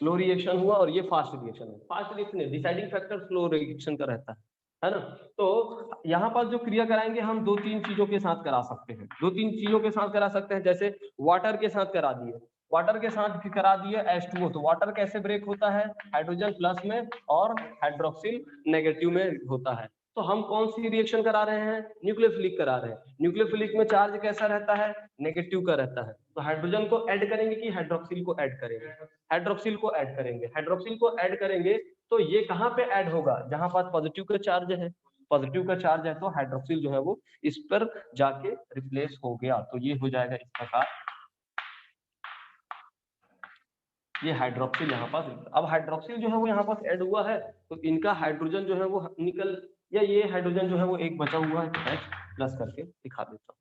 स्लो रिएक्शन हुआ, और ये फास्ट रिएक्शन है। फास्ट रिएक्शन है, डिसाइडिंग फैक्टर स्लो रिएक्शन का रहता है ना। तो यहाँ पास जो क्रिया कराएंगे हम 2-3 चीजों के साथ करा सकते हैं, 2-3 चीजों के साथ करा सकते हैं। जैसे वाटर के साथ करा दिए, वाटर के साथ करा दिए H2O, तो वाटर कैसे ब्रेक होता है, हाइड्रोजन प्लस में और हाइड्रोक्सिल नेगेटिव में होता है। तो हम कौन सी रिएक्शन करा रहे हैं, न्यूक्लियोफिलिक करा रहे हैं। न्यूक्लियोफिलिक में चार्ज कैसा रहता है, नेगेटिव का रहता है। तो हाइड्रोजन को ऐड करेंगे कि हाइड्रोक्सिल को ऐड करेंगे, हाइड्रोक्सिल को ऐड करेंगे, हाइड्रोक्सिल को ऐड करेंगे तो ये कहाँ पे ऐड होगा, जहां पास पॉजिटिव का चार्ज है, पॉजिटिव का चार्ज है तो हाइड्रोक्सिल जो है वो इस पर जाके रिप्लेस हो गया। तो ये हो जाएगा इस प्रकार, ये हाइड्रोक्सिल यहाँ पास। अब हाइड्रोक्सिल जो है वो यहाँ पास ऐड हुआ है तो इनका हाइड्रोजन जो है वो निकल, या ये हाइड्रोजन जो है वो एक बचा हुआ है, H प्लस करके दिखा देता हूँ।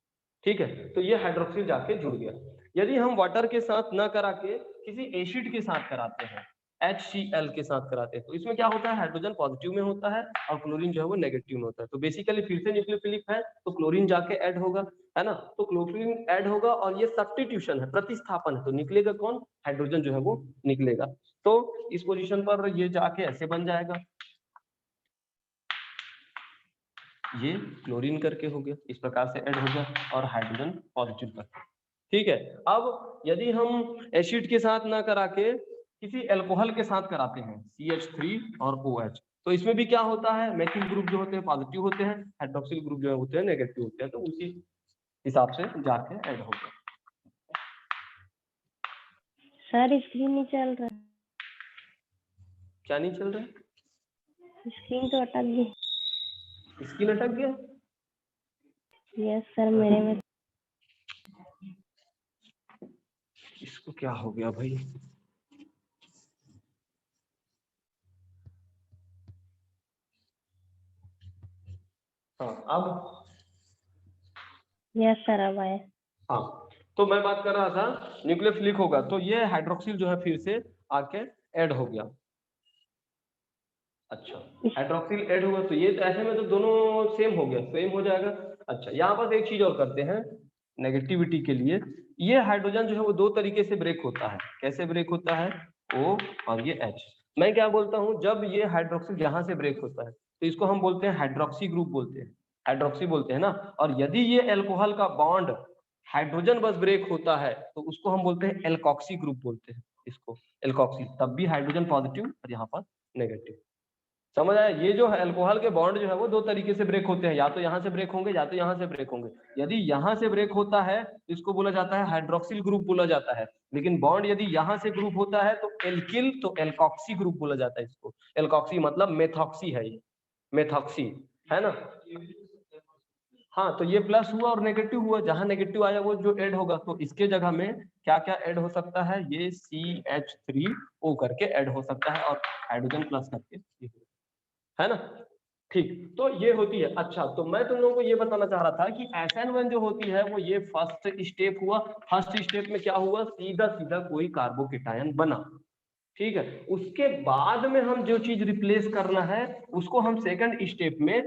ठीक है, तो ये हाइड्रोक्सिल जाके जुड़ गया। यदि हम वाटर के साथ ना करा के किसी एसिड के साथ कराते हैं, HCl के साथ कराते हैं, तो इसमें क्या होता है, हाइड्रोजन पॉजिटिव में होता है और क्लोरीन जो है वो नेगेटिव में होता है। तो बेसिकली फिर से न्यूक्लियोफिलिक है तो क्लोरीन जाके ऐड होगा, है ना। तो क्लोरीन ऐड होगा और ये सब्स्टिट्यूशन है, प्रतिस्थापन है, तो निकलेगा कौन, हाइड्रोजन जो है वो निकलेगा। तो इस पोजीशन पर ये जाके ऐसे बन जाएगा, ये क्लोरीन करके हो गया, इस प्रकार से ऐड हो गया और हाइड्रोजन पॉजिटिव करके। ठीक है, अब यदि हम एसिड के साथ ना करा के किसी अल्कोहल के साथ कराते हैं, CH3 और OH, तो इसमें भी क्या होता है, मैचिंग ग्रुप जो होते हैं पॉजिटिव होते हैं, हाइड्रोक्सिल ग्रुप जो होते हैं नेगेटिव होते हैं, तो उसी हिसाब से जाके ऐड होगा। सर स्क्रीन नहीं चल रहा। क्या नहीं चल रहा है? स्क्रीन तो अटक गई। स्क्रीन अटक गया? यस सर मेरे में। इसको क्या हो गया भाई? हाँ अब? यस सर अब आया। हाँ, तो मैं बात कर रहा था न्यूक्लियोफिलिक होगा तो ये हाइड्रोक्सिल जो है फिर से आके ऐड हो गया। अच्छा, हाइड्रोक्सिल ऐड हुआ तो ये तो ऐसे में तो दोनों सेम हो गया, सेम हो जाएगा। अच्छा, यहाँ पर एक चीज और करते हैं नेगेटिविटी के लिए। ये हाइड्रोजन जो है वो दो तरीके से ब्रेक होता है। कैसे ब्रेक होता है? O और ये H। मैं क्या बोलता हूँ, जब ये हाइड्रोक्सिल यहाँ से ब्रेक होता है तो इसको हम बोलते हैं हाइड्रोक्सी ग्रुप बोलते हैं, हाइड्रोक्सी बोलते हैं ना। और यदि ये एल्कोहल का बॉन्ड हाइड्रोजन बस ब्रेक होता है तो उसको हम बोलते हैं एल्कोक्सी ग्रुप बोलते हैं, इसको एल्कोक्सी। तब भी हाइड्रोजन पॉजिटिव और यहाँ पर नेगेटिव। समझ आया? ये जो है अल्कोहल के बॉन्ड जो है वो दो तरीके से ब्रेक होते हैं, या तो यहाँ से ब्रेक होंगे या तो यहाँ से ब्रेक होंगे। यदि यहाँ से ब्रेक होता है तो इसको बोला जाता है हाइड्रोक्सिल ग्रुप बोला जाता है। लेकिन बॉन्ड यदि यहाँ से ग्रुप होता है तो एल्किल, तो एल्कोक्सी ग्रुप बोला जाता है इसको। एल्कोक्सी मतलब मेथॉक्सी है, ये मेथॉक्सी है ना। हाँ, तो ये प्लस हुआ और नेगेटिव हुआ, जहां नेगेटिव आया वो जो ऐड होगा, तो इसके जगह में क्या क्या ऐड हो सकता है, ये CH3O करके ऐड हो सकता है और हाइड्रोजन प्लस करके, है ना। ठीक, तो ये होती है। अच्छा, तो मैं तुम लोगों को ये बताना चाह रहा था कि SN1 जो होती है वो ये फर्स्ट स्टेप हुआ। फर्स्ट स्टेप में क्या हुआ, सीधा सीधा कोई कार्बोकेटायन बना। ठीक है, उसके बाद में हम जो चीज रिप्लेस करना है उसको हम सेकंड स्टेप में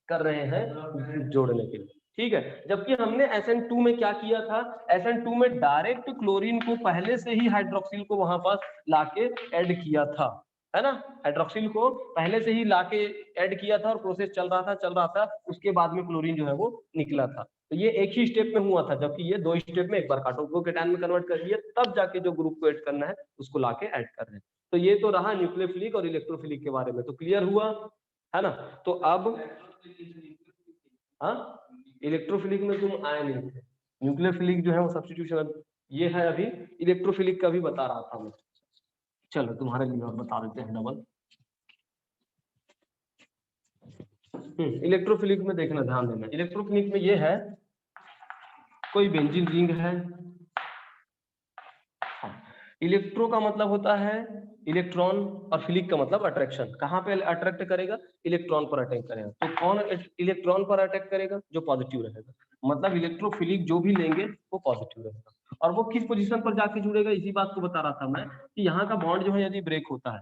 कर रहे हैं जोड़ने के लिए। ठीक है, जबकि हमने SN2 में क्या किया था, SN2 में डायरेक्ट क्लोरीन को पहले से ही हाइड्रोक्सिल को वहां पर लाके ऐड किया था, है ना। हाइड्रोक्सिल को पहले से ही लाके ऐड किया था और प्रोसेस चल रहा था, उसके बाद में क्लोरीन जो है वो निकला था। तो ये एक ही स्टेप में हुआ था, जबकि ये दो स्टेप में, एक बार कार्बोकेटायन में कन्वर्ट कर दिया तब जाके जो ग्रुप को ऐड करना है उसको लाके ऐड कर रहे हैं। तो ये तो रहा न्यूक्लियोफिलिक और इलेक्ट्रोफिलिक के बारे में, तो क्लियर हुआ, है ना। तो अब हाँ, इलेक्ट्रोफिलिक में तुम आए नहीं थे, न्यूक्लियोफिलिक जो है वो सब्स्टिट्यूशन ये है। अभी इलेक्ट्रोफिलिक का भी बता रहा था मैं। चलो तुम्हारे लिए और बता देते हैं डबल। इलेक्ट्रोफिलिक में देखना, ध्यान देना। इलेक्ट्रोफिलिक में ये है, कोई बेंजीन रिंग है। इलेक्ट्रो का मतलब होता है इलेक्ट्रॉन और फिलिक का मतलब अट्रैक्शन। कहाँ पे अट्रैक्ट करेगा, इलेक्ट्रॉन पर अटैक करेगा। तो कौन इलेक्ट्रॉन पर अटैक करेगा, जो पॉजिटिव रहेगा। मतलब इलेक्ट्रोफिलिक जो भी लेंगे वो पॉजिटिव रहेगा। और वो किस पोजीशन पर जाके जुड़ेगा, इसी बात को बता रहा था मैं कि यहाँ का बॉन्ड जो है यदि ब्रेक होता है,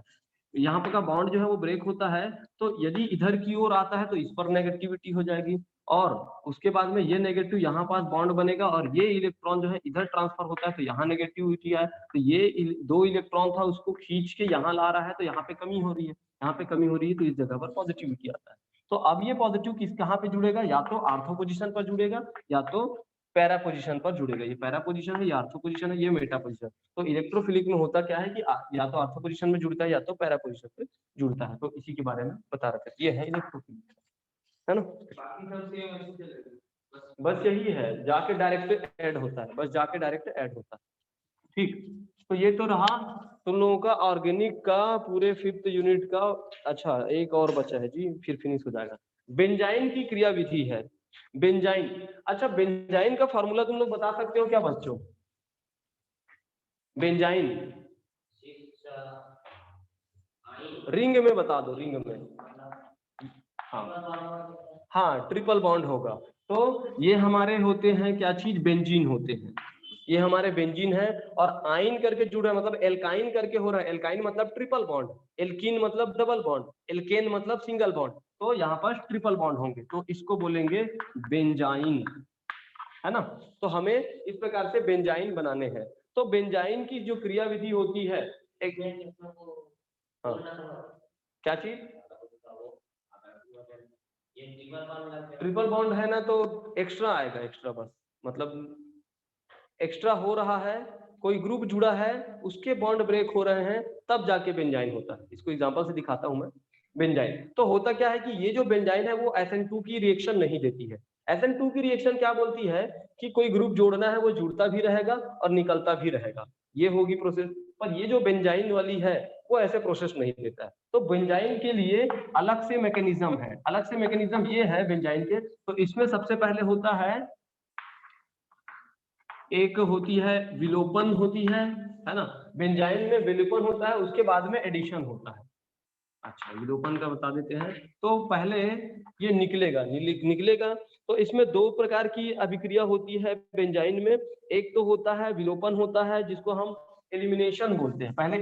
यहाँ पर का बॉन्ड जो है वो ब्रेक होता है, तो यदि इधर की ओर आता है तो इस पर नेगेटिविटी हो जाएगी, और उसके बाद में ये नेगेटिव यहाँ पास बॉन्ड बनेगा और ये इलेक्ट्रॉन जो है इधर ट्रांसफर होता है तो यहाँ नेगेटिविटी है। तो ये दो इलेक्ट्रॉन था उसको खींच के यहाँ ला रहा है, तो यहाँ पे कमी हो रही है, यहाँ पे कमी हो रही है, तो इस जगह पर पॉजिटिविटी आता है। तो अब ये पॉजिटिव किस कहाँ पे जुड़ेगा, या तो आर्थो पोजिशन पर जुड़ेगा या तो पैरा पोजिशन पर जुड़ेगा। ये पैरा पोजिशन है, ये आर्थो पोजिशन है, ये मेटा पोजिशन। तो इलेक्ट्रोफिलिक में होता क्या है कि या तो आर्थो पोजिशन में जुड़ता है या तो पैरा पोजिशन पे जुड़ता है। तो इसी के बारे में बता रखा है, ये है इलेक्ट्रोफिलिक, है ना। बस यही है, जाके डायरेक्ट ऐड होता है, बस जाके डायरेक्ट ऐड होता है। ठीक, तो ये तो रहा तुम लोगों का ऑर्गेनिक का पूरे 5th यूनिट का। अच्छा, एक और बचा है जी, फिर फिनिश हो जाएगा। बेंजाइन की क्रिया विधि है, बेंजाइन। अच्छा, बेंजाइन का फॉर्मूला तुम लोग बता सकते हो क्या बच्चों? बेंजाइन रिंग में बता दो, रिंग में। हाँ, ट्रिपल बॉन्ड होगा। तो ये हमारे होते हैं क्या चीज, बेंजीन होते हैं। ये हमारे बेंजीन है, और आइन करके जुड़ रहा है मतलब एल्काइन करके हो रहा है। एल्काइन मतलब ट्रिपल बॉन्ड, एल्कीन मतलब डबल बॉन्ड, एल्केन मतलब सिंगल बॉन्ड। तो यहाँ पर ट्रिपल बॉन्ड होंगे तो इसको बोलेंगे बेंजाइन, है ना। तो हमें इस प्रकार से बेंजाइन बनाने हैं। तो बेंजाइन की जो क्रिया विधि होती है एक, हाँ, क्या चीज, ट्रिपल बॉन्ड है ना, तो एक्स्ट्रा आएगा, एक्स्ट्रा बस मतलब एक्स्ट्रा हो रहा है, कोई ग्रुप जुड़ा है, उसके बॉन्ड ब्रेक हो रहे हैं, तब जाके बेंजाइन होता है। इसको एग्जांपल से दिखाता हूं मैं। बेंजाइन। तो होता क्या है कि ये जो बेंजाइन है वो SN2 की रिएक्शन नहीं देती है। SN2 की रिएक्शन क्या बोलती है कि कोई ग्रुप जोड़ना है वो जुड़ता भी रहेगा और निकलता भी रहेगा, ये होगी प्रोसेस। पर ये जो बेंजाइन वाली है वो ऐसे प्रोसेस नहीं देता है। तो बेंजाइन के लिए अलग से मैकेनिज्म है, अलग से मैकेनिज्म ये है बेंजाइन के। तो इसमें सबसे पहले होता है, एक होती है विलोपन होती है ना। बेंजाइन में विलोपन होता है, उसके बाद में एडिशन होता है। अच्छा, विलोपन का बता देते हैं। तो पहले ये निकलेगा। तो इसमें दो प्रकार की अभिक्रिया होती है बेंजाइन में। एक तो होता है विलोपन होता है, जिसको हम एलिमिनेशन बोलते हैं। पहले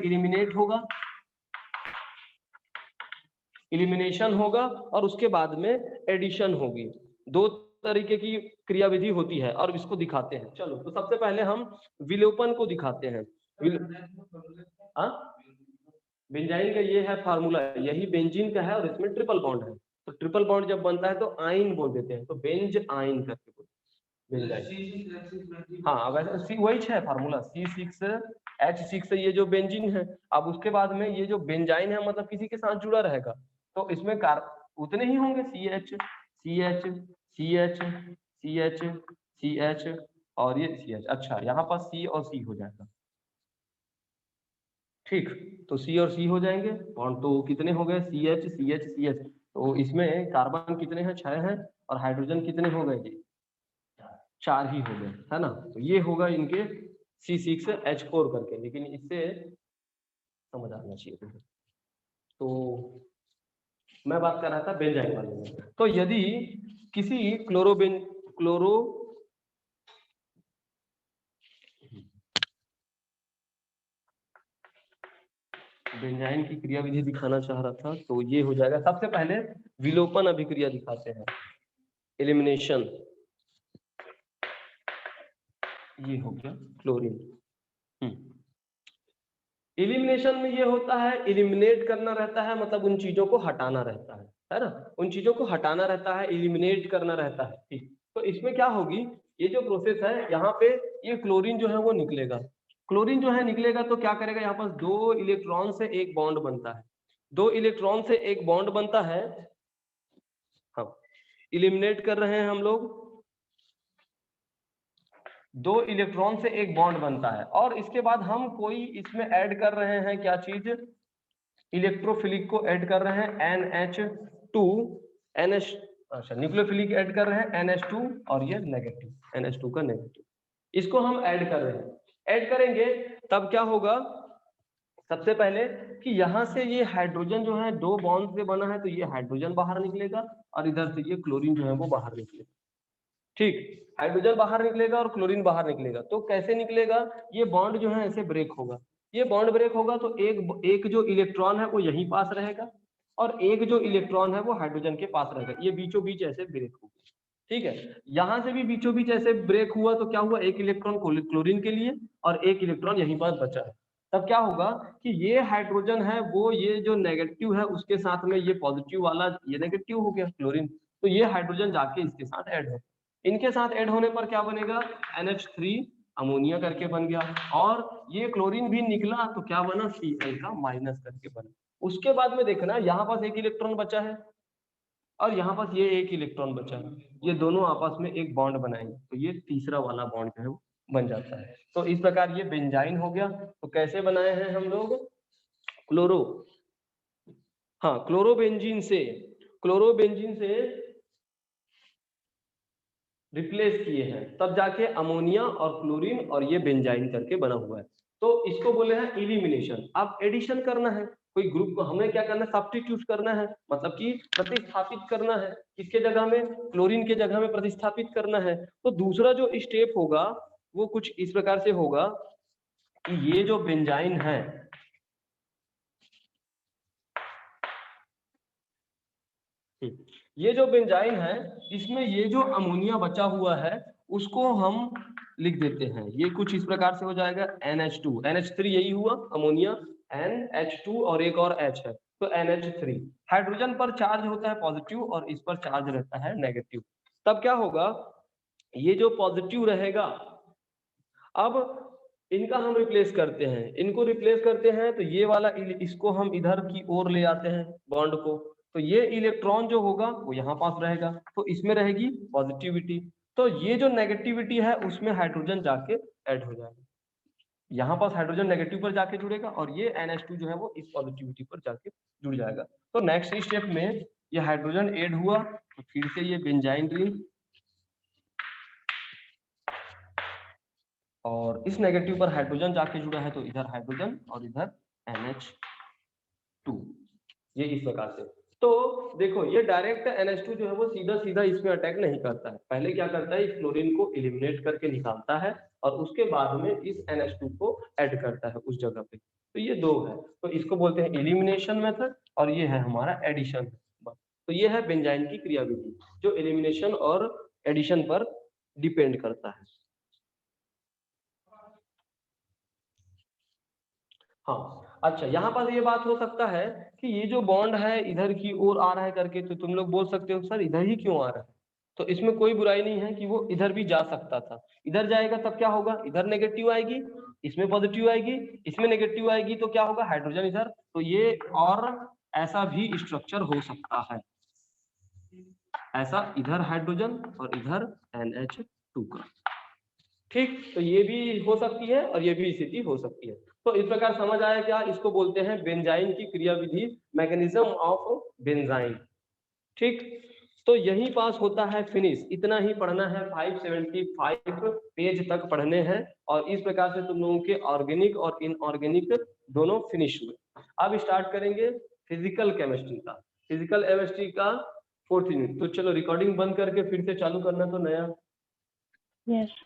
एलिमिनेशन होगा और उसके बाद में एडिशन होगी। दो तरीके की क्रियाविधि होती है और इसको दिखाते हैं। चलो, तो सबसे पहले हम विलोपन को दिखाते हैं। बेंजाइन का ये है फार्मूला, यही बेंजीन का है और इसमें ट्रिपल बॉन्ड है। तो ट्रिपल बॉन्ड जब बनता है तो आइन बोल देते हैं, तो बेंज आइन करके बोलते हैं बेंजाइन। हाँ, वैसे वही है फार्मूला C6H6 ये जो बेंजीन है। अब उसके बाद में ये जो बेंजाइन है मतलब किसी के साथ जुड़ा रहेगा, तो इसमें उतने ही होंगे, CH CH CH CH CH और ये CH। अच्छा, यहाँ पर C और C हो जाएगा। ठीक, तो C और C हो जाएंगे बॉन्ड। तो कितने हो गए, CH CH CH। तो इसमें कार्बन कितने हैं, 6 हैं, और हाइड्रोजन कितने हो गए, 4 ही हो गए, है ना। तो ये होगा इनके C6H4 करके, लेकिन इससे समझ आना चाहिए तुझे। तो मैं बात कर रहा था बेंजाइन वाले में। तो यदि किसी बेंजाइन की क्रियाविधि दिखाना चाह रहा था, तो ये हो जाएगा। सबसे पहले विलोपन अभिक्रिया दिखाते हैं, एलिमिनेशन। ये हो गया क्लोरीन। एलिमिनेशन में ये होता है, एलिमिनेट करना रहता है, मतलब उन चीजों को हटाना रहता है ना। उन चीजों को हटाना रहता है, एलिमिनेट करना रहता है। ठीक, तो इसमें क्या होगी, ये जो प्रोसेस है यहाँ पे, ये क्लोरीन जो है वो निकलेगा। क्लोरीन जो है निकलेगा तो क्या करेगा, यहाँ पर 2 इलेक्ट्रॉन से एक बॉन्ड बनता है। 2 इलेक्ट्रॉन से एक बॉन्ड बनता है। हाँ, एलिमिनेट कर रहे हैं हम लोग, 2 इलेक्ट्रॉन से एक बॉन्ड बनता है, और इसके बाद हम कोई इसमें ऐड कर रहे हैं, क्या चीज, इलेक्ट्रोफिलिक को ऐड कर रहे हैं, NH2 NH, अच्छा न्यूक्लियोफिलिक ऐड कर रहे हैं NH2, और ये नेगेटिव, NH2 का नेगेटिव, इसको हम ऐड कर रहे हैं। ऐड करेंगे तब क्या होगा, सबसे पहले कि यहाँ से ये हाइड्रोजन जो है 2 बॉन्ड से बना है, तो ये हाइड्रोजन बाहर निकलेगा और इधर से ये क्लोरीन जो है वो बाहर निकलेगा। ठीक, हाइड्रोजन बाहर निकलेगा और क्लोरीन बाहर निकलेगा। तो कैसे निकलेगा, ये बॉन्ड जो है ऐसे ब्रेक होगा। ये बॉन्ड ब्रेक होगा तो एक जो इलेक्ट्रॉन है वो यहीं पास रहेगा, और एक जो इलेक्ट्रॉन है वो हाइड्रोजन के पास रहेगा। ये बीचों बीच ऐसे ब्रेक होगा। ठीक है, यहां से भी बीचों बीच ऐसे ब्रेक हुआ तो क्या हुआ, एक इलेक्ट्रॉन क्लोरीन के लिए और एक इलेक्ट्रॉन यहीं पास बचा है। तब क्या होगा कि ये हाइड्रोजन है वो, ये जो नेगेटिव है उसके साथ में ये पॉजिटिव वाला ये नेगेटिव हो गया क्लोरीन, तो ये हाइड्रोजन जाके इसके साथ ऐड हो। इनके साथ ऐड होने पर क्या बनेगा, NH3 अमोनिया करके बन गया, और ये क्लोरीन भी निकला तो क्या बना, Cl का माइनस करके बना। उसके बाद में देखना, यहाँ पास एक इलेक्ट्रॉन बचा है और यहाँ पास ये एक इलेक्ट्रॉन बचा है, ये दोनों आपस में एक बॉन्ड बनाएंगे, तो ये तीसरा वाला बॉन्ड जो है वो बन जाता है। तो इस प्रकार ये बेंजाइन हो गया। तो कैसे बनाए हैं हम लोग, क्लोरो, हाँ क्लोरोबेंजीन से रिप्लेस किए हैं, तब जाके अमोनिया और क्लोरीन और ये बेंजाइन करके बना हुआ है। तो इसको बोले हैं एलिमिनेशन। अब एडिशन करना है, कोई ग्रुप को हमें क्या करना है, सब्स्टिट्यूट करना है, मतलब कि प्रतिस्थापित करना है। किसके जगह में, क्लोरीन के जगह में प्रतिस्थापित करना है। तो दूसरा जो स्टेप होगा वो कुछ इस प्रकार से होगा कि ये जो बेंजाइन है, ये जो बेंजाइन है, इसमें ये जो अमोनिया बचा हुआ है उसको हम लिख देते हैं। ये कुछ इस प्रकार से हो जाएगा, NH2 NH3 यही हुआ अमोनिया, NH2 और एक और H है, तो NH3। हाइड्रोजन पर चार्ज होता है पॉजिटिव और इस पर चार्ज रहता है नेगेटिव। तब क्या होगा, ये जो पॉजिटिव रहेगा, अब इनका हम रिप्लेस करते हैं, इनको रिप्लेस करते हैं तो ये वाला इसको हम इधर की ओर ले आते हैं बॉन्ड को, तो ये इलेक्ट्रॉन जो होगा वो यहाँ पास रहेगा, तो इसमें रहेगी पॉजिटिविटी, तो ये जो नेगेटिविटी है उसमें हाइड्रोजन जाके ऐड हो जाएगा, यहाँ पास हाइड्रोजन नेगेटिव पर जाके जुड़ेगा और ये NH2 जो है वो इस पॉजिटिविटी पर जाके जुड़ जाएगा। तो नेक्स्ट स्टेप में ये हाइड्रोजन ऐड हुआ तो फिर से ये बेंजाइन रिंग और इस नेगेटिव पर हाइड्रोजन जाके जुड़ा है तो इधर हाइड्रोजन और इधर NH2, ये इस प्रकार से। तो देखो ये डायरेक्ट NH2 जो है वो सीधा सीधा इसमें अटैक नहीं करता है, पहले क्या करता है इस क्लोरीन को एलिमिनेट करके निकालता है और उसके बाद में इस NH2 को ऐड करता है उस जगह पे, तो ये दो है, तो इसको बोलते हैं एलिमिनेशन मेथड और ये है हमारा एडिशन। तो ये है बेंजाइन की क्रियाविधि जो एलिमिनेशन और एडिशन पर डिपेंड करता है। हाँ अच्छा, यहाँ पर ये बात हो सकता है कि ये जो बॉन्ड है इधर की ओर आ रहा है करके, तो तुम लोग बोल सकते हो सर इधर ही क्यों आ रहा है, तो इसमें कोई बुराई नहीं है कि वो इधर भी जा सकता था, इधर जाएगा तब क्या होगा, इधर नेगेटिव आएगी, इसमें पॉजिटिव आएगी, इसमें नेगेटिव आएगी, तो क्या होगा हाइड्रोजन इधर, तो ये और ऐसा भी स्ट्रक्चर हो सकता है, ऐसा इधर हाइड्रोजन और इधर NH2 का, ठीक, तो ये भी हो सकती है और ये भी स्थिति हो सकती है। तो इस प्रकार समझ आया क्या, इसको बोलते हैं बेंजाइन की क्रियाविधि, मैकेनिज्म ऑफ बेंजाइन, ठीक। तो यही पास होता है फिनिश, इतना ही पढ़ना है, 575 पेज तक पढ़ने हैं और इस प्रकार से तुम लोगों के ऑर्गेनिक और इनऑर्गेनिक दोनों फिनिश हुए। अब स्टार्ट करेंगे फिजिकल केमिस्ट्री का, फिजिकल केमिस्ट्री का 4th यूनिट। तो चलो रिकॉर्डिंग बंद करके फिर से चालू करना तो नया। यस